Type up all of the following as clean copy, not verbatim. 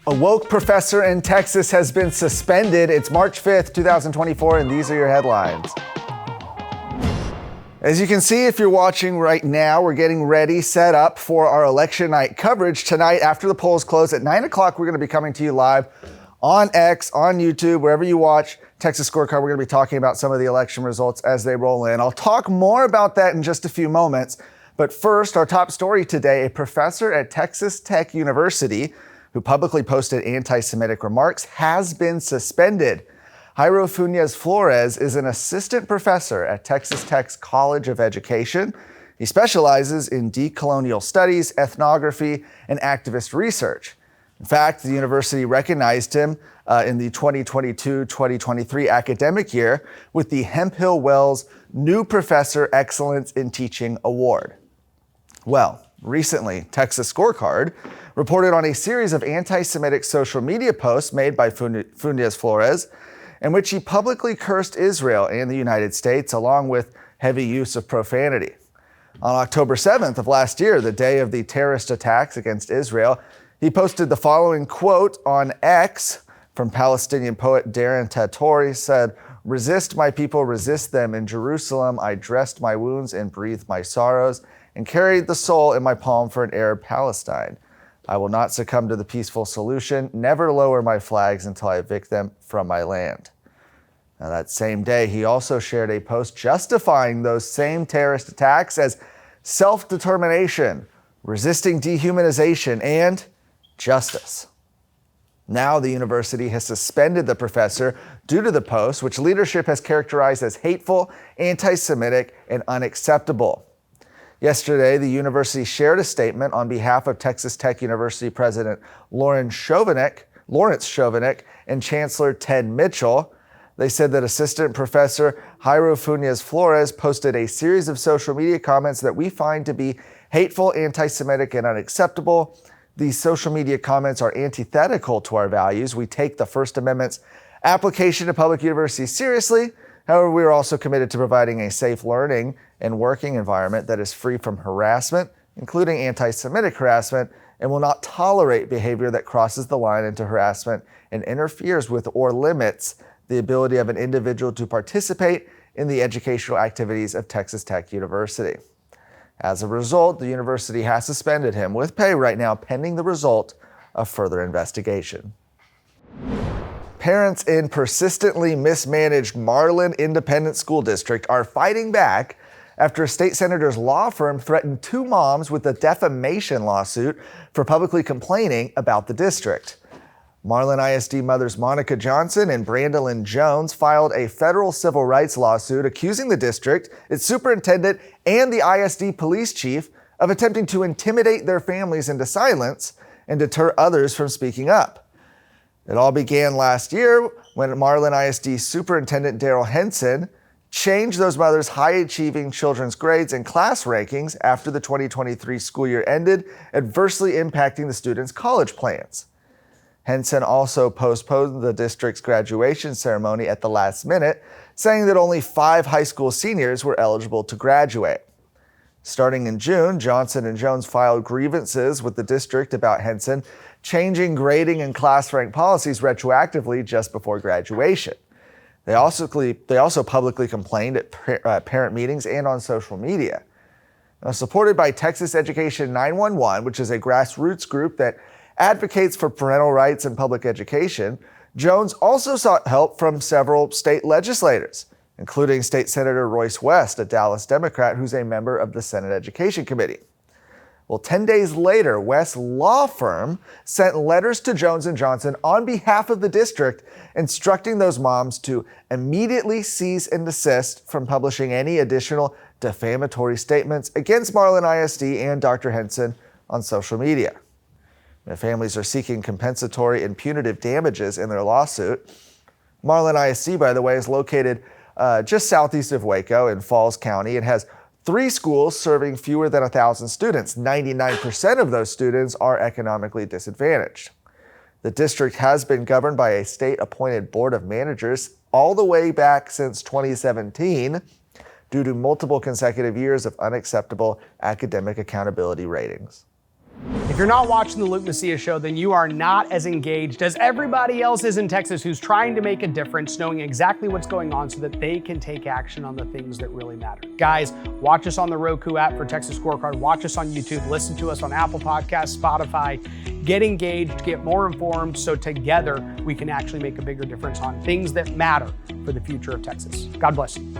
A woke professor in Texas has been suspended. It's March 5th, 2024, and these are your headlines. As you can see, if you're watching right now, we're getting ready, set up for our election night coverage tonight. After the polls close at 9 o'clock, we're going to be coming to you live on X, on YouTube, wherever you watch Texas Scorecard. We're going to be talking about some of the election results as they roll in. I'll talk more about that in just a few moments. But first, our top story today, a professor at Texas Tech University who publicly posted anti-Semitic remarks has been suspended. Jairo Funes Flores is an assistant professor at Texas Tech's College of Education. He specializes in decolonial studies, ethnography, and activist research. In fact, the university recognized him in the 2022-2023 academic year with the Hemphill Wells New Professor Excellence in Teaching Award. Well, recently, Texas Scorecard reported on a series of anti-Semitic social media posts made by Funes Flores, in which he publicly cursed Israel and the United States, along with heavy use of profanity. On October 7th of last year, the day of the terrorist attacks against Israel, he posted the following quote on X from Palestinian poet Darren Tatori. He said, "Resist my people, resist them. In Jerusalem, I dressed my wounds and breathed my sorrows and carried the soul in my palm for an Arab Palestine. I will not succumb to the peaceful solution, never lower my flags until I evict them from my land." Now, that same day, he also shared a post justifying those same terrorist attacks as self-determination, resisting dehumanization, and justice. Now the university has suspended the professor due to the post, which leadership has characterized as hateful, anti-Semitic, and unacceptable. Yesterday, the university shared a statement on behalf of Texas Tech University President Lawrence Chovanec and Chancellor Ted Mitchell. They said that Assistant Professor Jairo Funes Flores posted a series of social media comments that we find to be hateful, anti-Semitic, and unacceptable. These social media comments are antithetical to our values. We take the First Amendment's application to public universities seriously. However, we are also committed to providing a safe learning and working environment that is free from harassment, including anti-Semitic harassment, and will not tolerate behavior that crosses the line into harassment and interferes with or limits the ability of an individual to participate in the educational activities of Texas Tech University. As a result, the university has suspended him with pay right now, pending the result of further investigation. Parents in persistently mismanaged Marlin Independent School District are fighting back after a state senator's law firm threatened two moms with a defamation lawsuit for publicly complaining about the district. Marlin ISD mothers Monica Johnson and Brandolyn Jones filed a federal civil rights lawsuit accusing the district, its superintendent, and the ISD police chief of attempting to intimidate their families into silence and deter others from speaking up. It all began last year when Marlin ISD Superintendent Daryl Henson changed those mothers' high-achieving children's grades and class rankings after the 2023 school year ended, adversely impacting the students' college plans. Henson also postponed the district's graduation ceremony at the last minute, saying that only 5 high school seniors were eligible to graduate. Starting in June, Johnson and Jones filed grievances with the district about Henson changing grading and class rank policies retroactively just before graduation. They also publicly complained at parent meetings and on social media. Now, supported by Texas Education 911, which is a grassroots group that advocates for parental rights in public education, Jones also sought help from several state legislators, including State Senator Royce West, a Dallas Democrat who's a member of the Senate Education Committee. Well, 10 days later, West's law firm sent letters to Jones and Johnson on behalf of the district, instructing those moms to immediately cease and desist from publishing any additional defamatory statements against Marlin ISD and Dr. Henson on social media. The families are seeking compensatory and punitive damages in their lawsuit. Marlin ISD, by the way, is located just southeast of Waco in Falls County. It has 3 schools serving fewer than 1,000 students. 99% of those students are economically disadvantaged. The district has been governed by a state-appointed board of managers all the way back since 2017 due to multiple consecutive years of unacceptable academic accountability ratings. If you're not watching the Luke Macias Show, then you are not as engaged as everybody else is in Texas who's trying to make a difference, knowing exactly what's going on so that they can take action on the things that really matter. Guys, watch us on the Roku app for Texas Scorecard. Watch us on YouTube. Listen to us on Apple Podcasts, Spotify. Get engaged, get more informed, so together we can actually make a bigger difference on things that matter for the future of Texas. God bless you.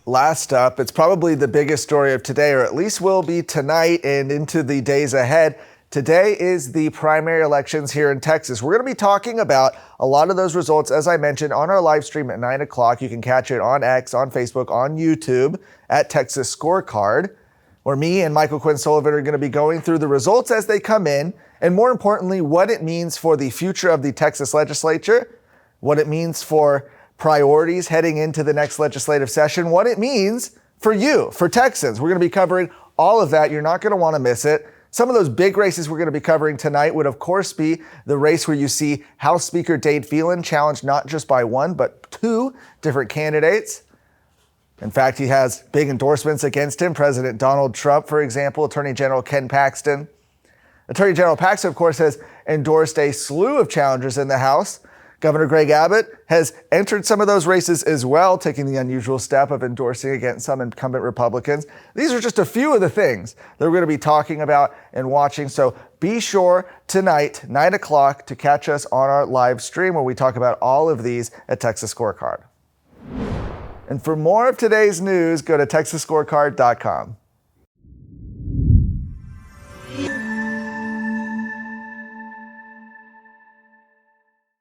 Last up, it's probably the biggest story of today, or at least will be tonight and into the days ahead. Today is the primary elections here in Texas. We're going to be talking about a lot of those results, as I mentioned, on our live stream at 9 o'clock. You can catch it on X, on Facebook, on YouTube at Texas Scorecard, where me and Michael Quinn Sullivan are going to be going through the results as they come in, and more importantly, what it means for the future of the Texas legislature, what it means for priorities heading into the next legislative session, what it means for you, for Texans. We're going to be covering all of that. You're not going to want to miss it. Some of those big races we're going to be covering tonight would, of course, be the race where you see House Speaker Dade Phelan challenged not just by one, but two different candidates. In fact, he has big endorsements against him. President Donald Trump, for example, Attorney General Ken Paxton. Attorney General Paxton, of course, has endorsed a slew of challengers in the House. Governor Greg Abbott has entered some of those races as well, taking the unusual step of endorsing against some incumbent Republicans. These are just a few of the things that we're going to be talking about and watching. So be sure tonight, 9 o'clock, to catch us on our live stream where we talk about all of these at Texas Scorecard. And for more of today's news, go to TexasScorecard.com.